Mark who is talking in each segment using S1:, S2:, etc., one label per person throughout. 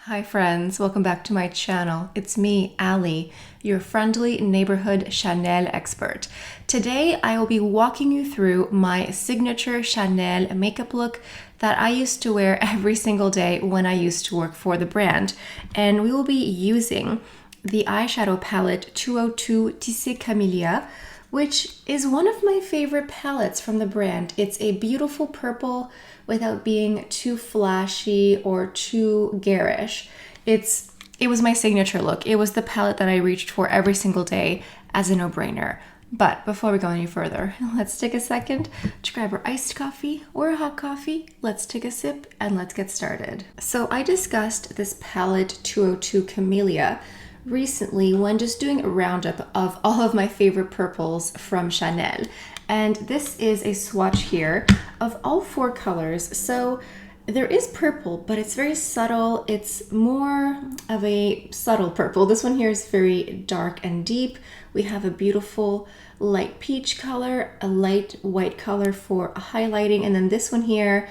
S1: Hi friends, welcome back to my channel. It's me, Alli, your friendly neighborhood Chanel expert. Today I will be walking you through my signature Chanel makeup look that I used to wear every single day when I used to work for the brand. And we will be using the eyeshadow palette 202 Tissé Camélia, which is one of my favorite palettes from the brand. It's a beautiful purple without being too flashy or too garish. It was my signature look. It was the palette that I reached for every single day as a no-brainer. But before we go any further, let's take a second to grab our iced coffee or a hot coffee. Let's take a sip and let's get started. So I discussed this palette 202 Camélia recently when just doing a roundup of all of my favorite purples from Chanel. And this is a swatch here of all four colors. So there is purple, but it's very subtle. It's more of a subtle purple. This one here is very dark and deep. We have a beautiful light peach color, a light white color for highlighting, and then this one here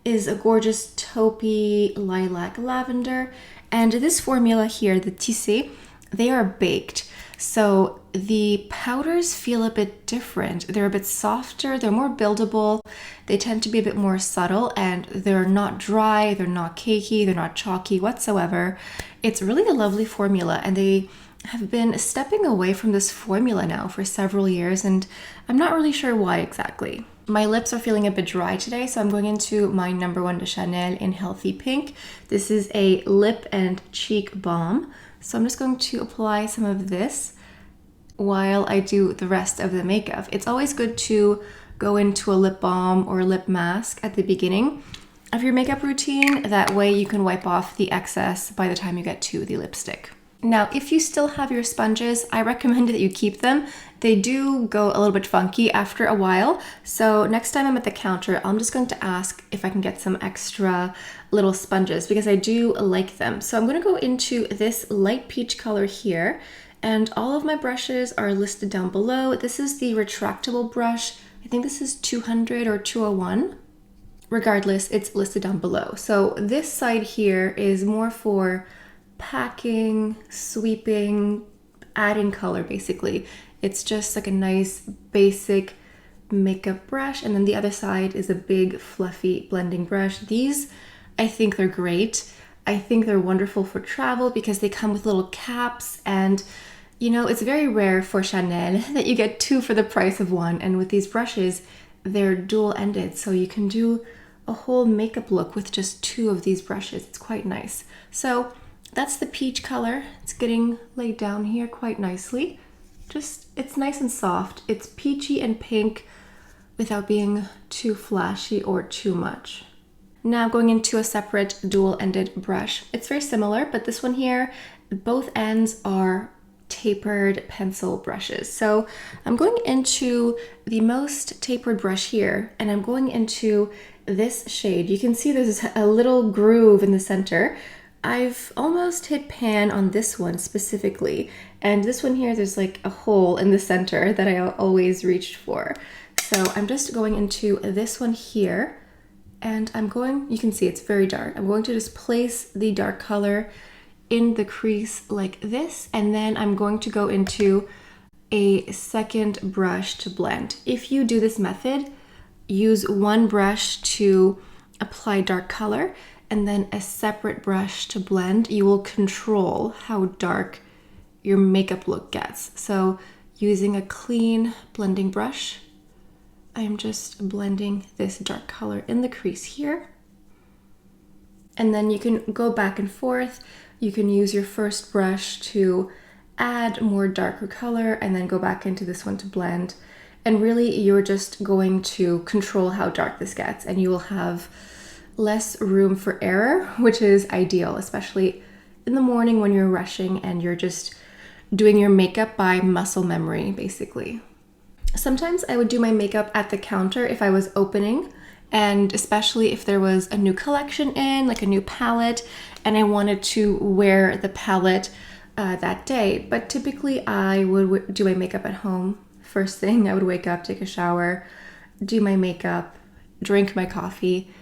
S1: is a gorgeous taupey lilac lavender. And this formula here, the Tissé, they are baked. So the powders feel a bit different. They're a bit softer, they're more buildable, they tend to be a bit more subtle, and they're not dry, they're not cakey, they're not chalky whatsoever. It's really a lovely formula, and they have been stepping away from this formula now for several years, and I'm not really sure why exactly. My lips are feeling a bit dry today, so I'm going into my number one de Chanel in Healthy Pink. This is a lip and cheek balm. So I'm just going to apply some of this while I do the rest of the makeup. It's always good to go into a lip balm or a lip mask at the beginning of your makeup routine. That way you can wipe off the excess by the time you get to the lipstick. Now, if you still have your sponges, I recommend that you keep them. They do go a little bit funky after a while. So next time I'm at the counter, I'm just going to ask if I can get some extra little sponges because I do like them. So I'm going to go into this light peach color here, and all of my brushes are listed down below. This is the retractable brush. I think this is 200 or 201. Regardless, it's listed down below. So this side here is more for packing, sweeping, adding color basically. It's just like a nice basic makeup brush, and then the other side is a big fluffy blending brush. These, I think they're great. I think they're wonderful for travel because they come with little caps, and you know, it's very rare for Chanel that you get two for the price of one, and with these brushes, they're dual-ended, so you can do a whole makeup look with just two of these brushes. It's quite nice. So that's the peach color. It's getting laid down here quite nicely. It's nice and soft. It's peachy and pink without being too flashy or too much. Now going into a separate dual-ended brush. It's very similar, but this one here, both ends are tapered pencil brushes. So I'm going into the most tapered brush here, and I'm going into this shade. You can see there's a little groove in the center. I've almost hit pan on this one specifically, and this one here, there's like a hole in the center that I always reached for. So I'm just going into this one here, and you can see it's very dark. I'm going to just place the dark color in the crease like this, and then I'm going to go into a second brush to blend. If you do this method, use one brush to apply dark color, and then a separate brush to blend. You will control how dark your makeup look gets. So using a clean blending brush, I am just blending this dark color in the crease here. And then you can go back and forth. You can use your first brush to add more darker color and then go back into this one to blend. And really you're just going to control how dark this gets, and you will have less room for error, which is ideal, especially in the morning when you're rushing and you're just doing your makeup by muscle memory, basically. Sometimes I would do my makeup at the counter if I was opening, and especially if there was a new collection in, like a new palette, and I wanted to wear the palette that day. But typically I would do my makeup at home. First thing, I would wake up, take a shower, do my makeup, drink my coffee,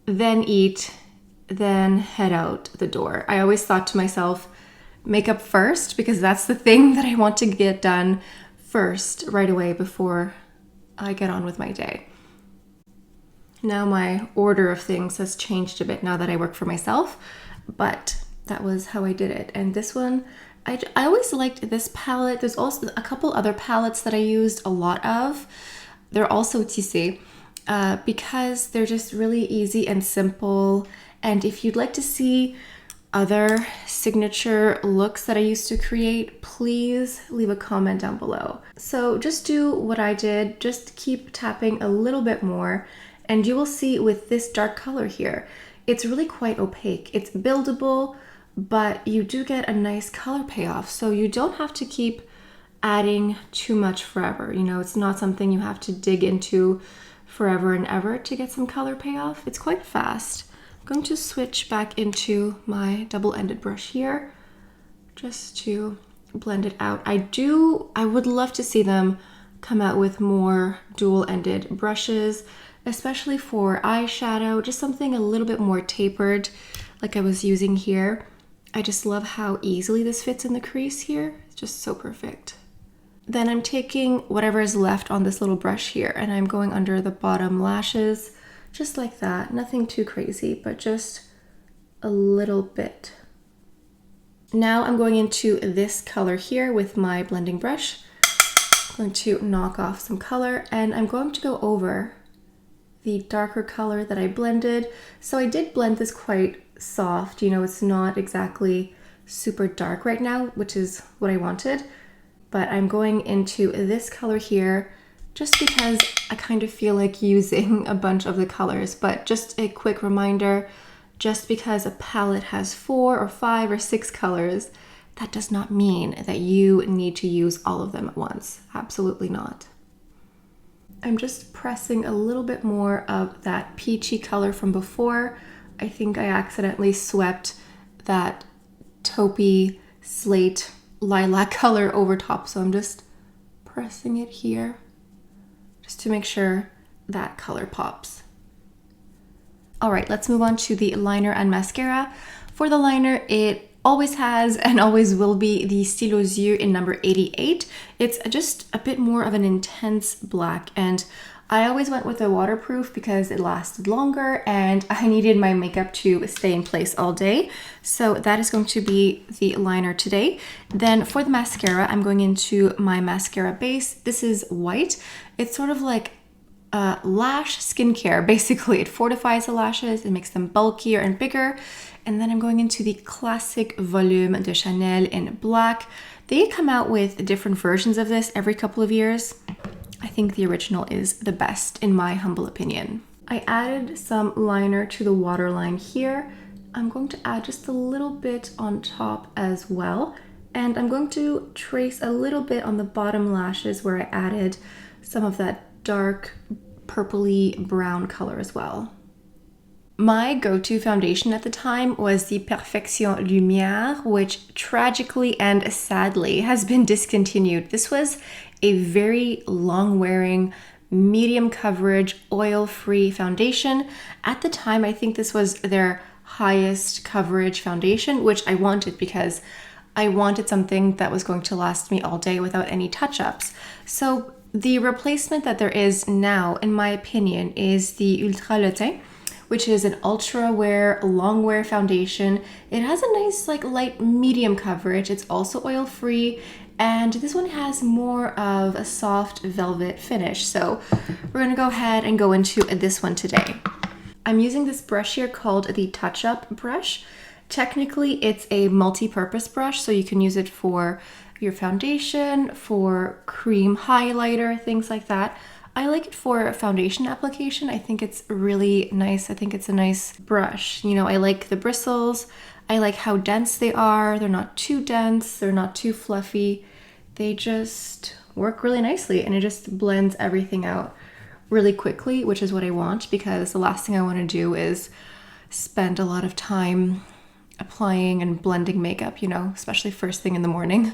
S1: then eat, then head out the door. I always thought to myself, makeup first, because that's the thing that I want to get done first right away before I get on with my day. Now my order of things has changed a bit now that I work for myself, but that was how I did it. And this one, I always liked this palette. There's also a couple other palettes that I used a lot of. They're also Tissé because they're just really easy and simple. And if you'd like to see other signature looks that I used to create, please leave a comment down below. So just do what I did, just keep tapping a little bit more, and you will see with this dark color here, it's really quite opaque. It's buildable, but you do get a nice color payoff. So you don't have to keep adding too much forever. You know, it's not something you have to dig into forever and ever to get some color payoff. It's quite fast. I'm going to switch back into my double-ended brush here just to blend it out. I would love to see them come out with more dual-ended brushes, especially for eyeshadow, just something a little bit more tapered like I was using here. I just love how easily this fits in the crease here. It's just so perfect. Then I'm taking whatever is left on this little brush here and I'm going under the bottom lashes, just like that. Nothing too crazy, but just a little bit. Now I'm going into this color here with my blending brush. I'm going to knock off some color and I'm going to go over the darker color that I blended. So I did blend this quite soft, you know, it's not exactly super dark right now, which is what I wanted, but I'm going into this color here just because I kind of feel like using a bunch of the colors. But just a quick reminder, just because a palette has 4 or 5 or 6 colors, that does not mean that you need to use all of them at once. Absolutely not. I'm just pressing a little bit more of that peachy color from before. I think I accidentally swept that taupey slate lilac color over top, so I'm just pressing it here just to make sure that color pops. All right, let's move on to the liner and mascara. For the liner, it always has and always will be the Stylo Yeux in number 88. It's just a bit more of an intense black, and I always went with a waterproof because it lasted longer and I needed my makeup to stay in place all day. So that is going to be the liner today. Then for the mascara, I'm going into my mascara base. This is white. It's sort of like lash skincare. Basically, it fortifies the lashes, it makes them bulkier and bigger. And then I'm going into the classic Volume de Chanel in black. They come out with different versions of this every couple of years. I think the original is the best in my humble opinion. I added some liner to the waterline here. I'm going to add just a little bit on top as well. And I'm going to trace a little bit on the bottom lashes where I added some of that dark purpley brown color as well. My go-to foundation at the time was the Perfection Lumière, which tragically and sadly has been discontinued. This was a very long-wearing, medium coverage, oil-free foundation. At the time, I think this was their highest coverage foundation, which I wanted because I wanted something that was going to last me all day without any touch-ups. So the replacement that there is now, in my opinion, is the Ultra Le Teint, which is an ultra wear, long wear foundation. It has a nice like light medium coverage. It's also oil free, and this one has more of a soft velvet finish. So we're gonna go ahead and go into this one today. I'm using this brush here called the Touch Up brush. Technically, it's a multi-purpose brush, so you can use it for your foundation, for cream highlighter, things like that. I like it for foundation application. I think it's really nice. I think it's a nice brush. You know, I like the bristles. I like how dense they are. They're not too dense. They're not too fluffy. They just work really nicely, and it just blends everything out really quickly, which is what I want, because the last thing I want to do is spend a lot of time applying and blending makeup, you know, especially first thing in the morning.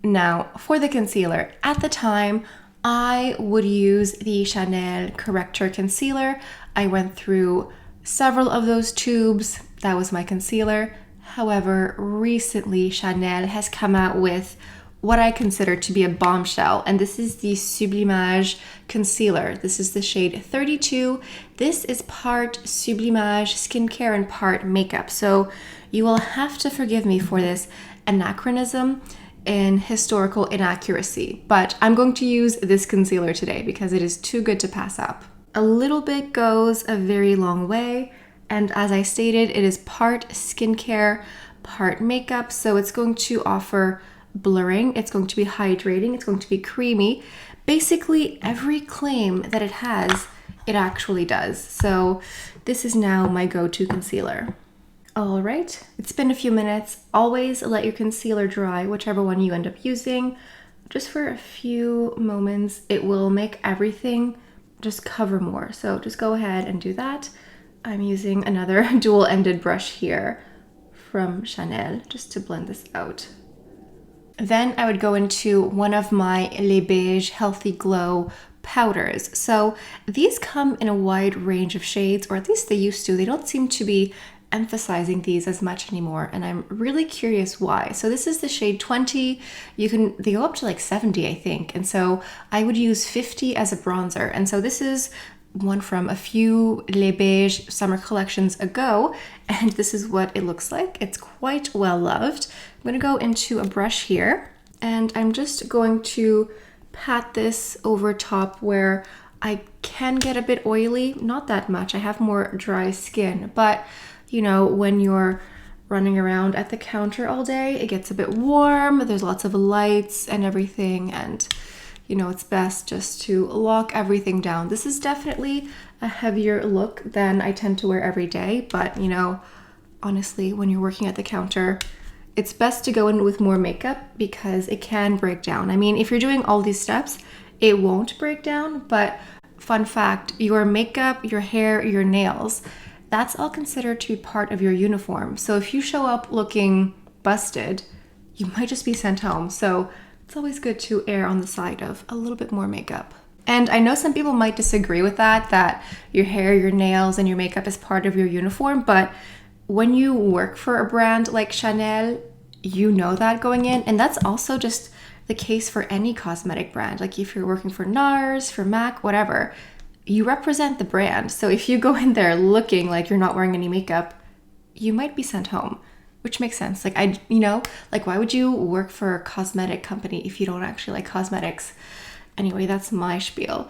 S1: Now, for the concealer, at the time, I would use the Chanel Corrector Concealer. I went through several of those tubes. That was my concealer. However, recently Chanel has come out with what I consider to be a bombshell, and this is the Sublimage concealer. This is the shade 32. This is part Sublimage skincare and part makeup, so you will have to forgive me for this anachronism and historical inaccuracy, but I'm going to use this concealer today because it is too good to pass up. A little bit goes a very long way, and as I stated, it is part skincare, part makeup, so it's going to offer blurring, it's going to be hydrating, it's going to be creamy. Basically, every claim that it has, it actually does. So this is now my go-to concealer. All right, it's been a few minutes. Always let your concealer dry, whichever one you end up using. Just for a few moments, it will make everything just cover more. So just go ahead and do that. I'm using another dual-ended brush here from Chanel just to blend this out. Then I would go into one of my Les Beige Healthy Glow powders. So these come in a wide range of shades, or at least they used to. They don't seem to be emphasizing these as much anymore, and I'm really curious why. So this is the shade 20. They go up to like 70, I think, and so I would use 50 as a bronzer. And so this is one from a few Les Beige summer collections ago, and this is what it looks like. It's quite well loved. I'm going to go into a brush here, and I'm just going to pat this over top where I can get a bit oily. Not that much. I have more dry skin, but you know, when you're running around at the counter all day, it gets a bit warm, there's lots of lights and everything, and you know, it's best just to lock everything down. This is definitely a heavier look than I tend to wear every day, but you know, honestly, when you're working at the counter, it's best to go in with more makeup because it can break down. I mean, if you're doing all these steps, it won't break down, but fun fact, your makeup, your hair, your nails, that's all considered to be part of your uniform. So if you show up looking busted, you might just be sent home. So it's always good to err on the side of a little bit more makeup. And I know some people might disagree with that your hair, your nails, and your makeup is part of your uniform, but when you work for a brand like Chanel, you know that going in, and that's also just the case for any cosmetic brand. Like if you're working for NARS, for MAC, whatever, you represent the brand. So if you go in there looking like you're not wearing any makeup, you might be sent home, which makes sense. Like why would you work for a cosmetic company if you don't actually like cosmetics? Anyway, that's my spiel.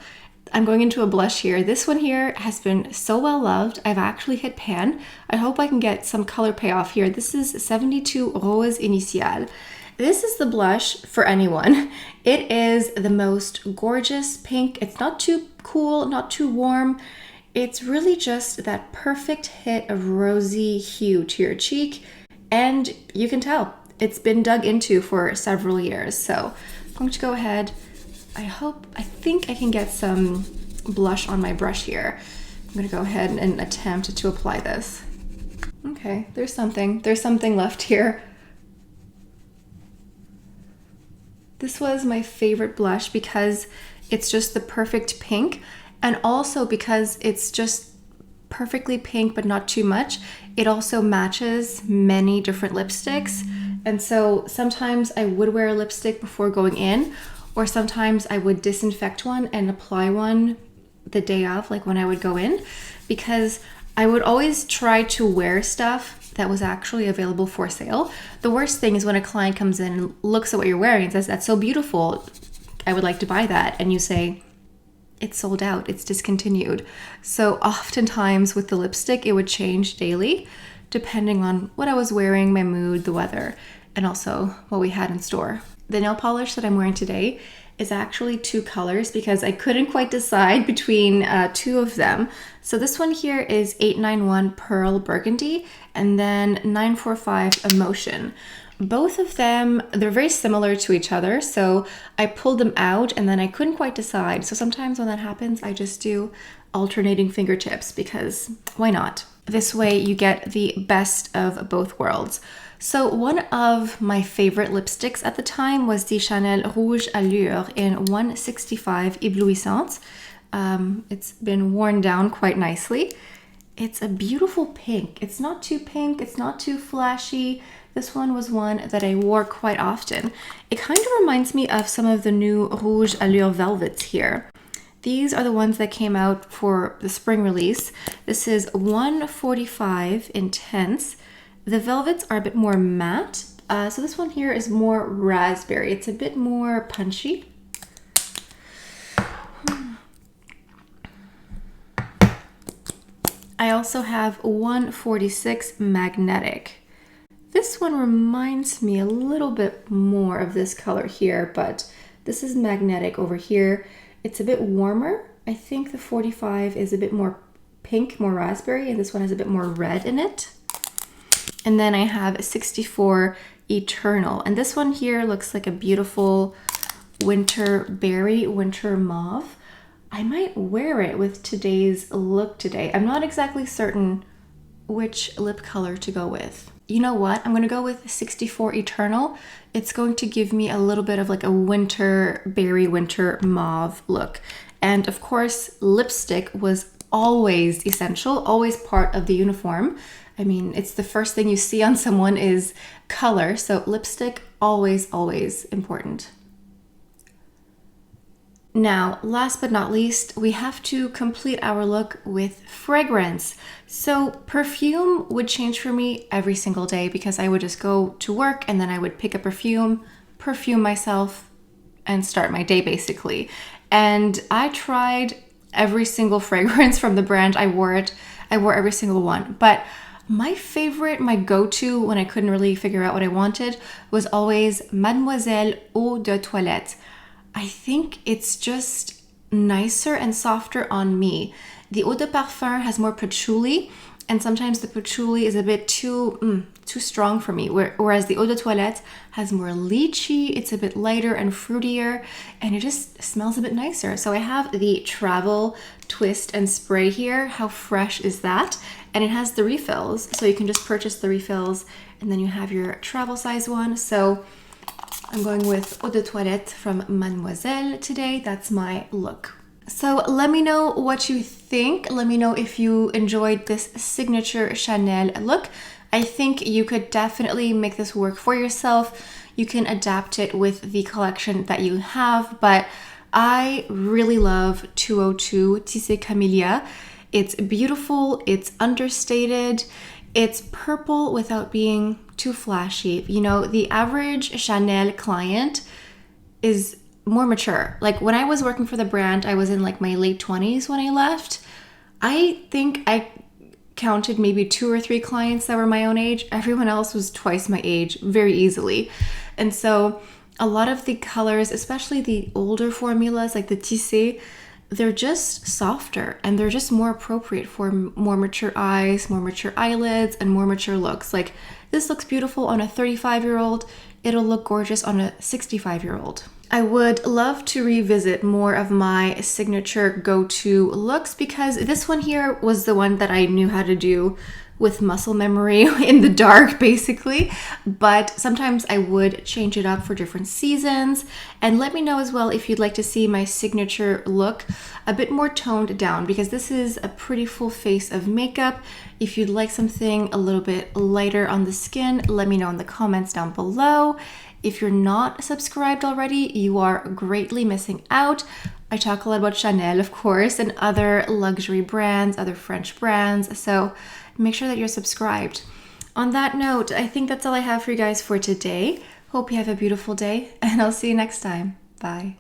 S1: I'm going into a blush here. This one here has been so well loved. I've actually hit pan. I hope I can get some color payoff here. This is 72 Rose Initial. This is the blush for anyone. It is the most gorgeous pink. It's not too cool, not too warm. It's really just that perfect hit of rosy hue to your cheek, and you can tell it's been dug into for several years. So I'm going to go ahead. I think I can get some blush on my brush here. I'm going to go ahead and attempt to apply this. Okay, there's something left here. This was my favorite blush because it's just the perfect pink, and also because it's just perfectly pink but not too much. It also matches many different lipsticks, and so sometimes I would wear a lipstick before going in, or sometimes I would disinfect one and apply one the day of, like when I would go in, because I would always try to wear stuff that was actually available for sale. The worst thing is when a client comes in and looks at what you're wearing and says, "That's so beautiful, I would like to buy that," and you say, "It's sold out, it's discontinued." So oftentimes with the lipstick, it would change daily depending on what I was wearing, my mood, the weather, and also what we had in store. The nail polish that I'm wearing today is actually two colors because I couldn't quite decide between two of them. So this one here is 891 Pearl Burgundy and then 945 Emotion. Both of them, they're very similar to each other, so I pulled them out and then I couldn't quite decide. So sometimes when that happens, I just do alternating fingertips because why not? This way you get the best of both worlds. So one of my favorite lipsticks at the time was the Chanel Rouge Allure in 165 Éblouissante. It's been worn down quite nicely. It's a beautiful pink. It's not too pink, it's not too flashy. This one was one that I wore quite often. It kind of reminds me of some of the new Rouge Allure velvets here. These are the ones that came out for the spring release. This is 145 Intense. The velvets are a bit more matte. So this one here is more raspberry. It's a bit more punchy. I also have 146 Magnetic. This one reminds me a little bit more of this color here, but this is Magnetic over here. It's a bit warmer. I think the 45 is a bit more pink, more raspberry, and this one has a bit more red in it. And then I have 64 Eternal, and this one here looks like a beautiful winter berry, winter mauve. I might wear it with today's look today. I'm not exactly certain which lip color to go with. You know what? I'm gonna go with 64 Eternal. It's going to give me a little bit of like a winter berry, winter mauve look. And of course, lipstick was always essential, always part of the uniform. I mean, it's the first thing you see on someone is color, so lipstick, always, always important. Now, last but not least, we have to complete our look with fragrance. So perfume would change for me every single day because I would just go to work and then I would pick a perfume myself, and start my day basically. And I tried every single fragrance from the brand. I wore every single one. But my favorite, my go-to when I couldn't really figure out what I wanted was always Mademoiselle Eau de Toilette. I think it's just nicer and softer on me. The Eau de Parfum has more patchouli, and sometimes the patchouli is a bit too strong for me, whereas the Eau de Toilette has more lychee, it's a bit lighter and fruitier, and it just smells a bit nicer. So I have the Travel Twist and Spray here. How fresh is that? And it has the refills, so you can just purchase the refills, and then you have your travel size one. So I'm going with Eau de Toilette from Mademoiselle today. That's my look. So let me know what you think. Let me know if you enjoyed this signature Chanel look. I think you could definitely make this work for yourself. You can adapt it with the collection that you have, but I really love 202 Tissé Camélia. It's beautiful, it's understated, it's purple without being too flashy. You know, the average Chanel client is more mature. Like when I was working for the brand, I was in like my late 20s when I left. I think I counted maybe 2 or 3 clients that were my own age. Everyone else was twice my age very easily. And so a lot of the colors, especially the older formulas like the Tissé, they're just softer and they're just more appropriate for more mature eyes, more mature eyelids, and more mature looks. Like this looks beautiful on a 35-year-old. It'll look gorgeous on a 65-year-old. I would love to revisit more of my signature go-to looks because this one here was the one that I knew how to do with muscle memory in the dark basically, but sometimes I would change it up for different seasons. And let me know as well if you'd like to see my signature look a bit more toned down because this is a pretty full face of makeup. If you'd like something a little bit lighter on the skin, let me know in the comments down below. If you're not subscribed already, you are greatly missing out. I talk a lot about Chanel, of course, and other luxury brands, other French brands, so make sure that you're subscribed. On that note, I think that's all I have for you guys for today. Hope you have a beautiful day, and I'll see you next time. Bye.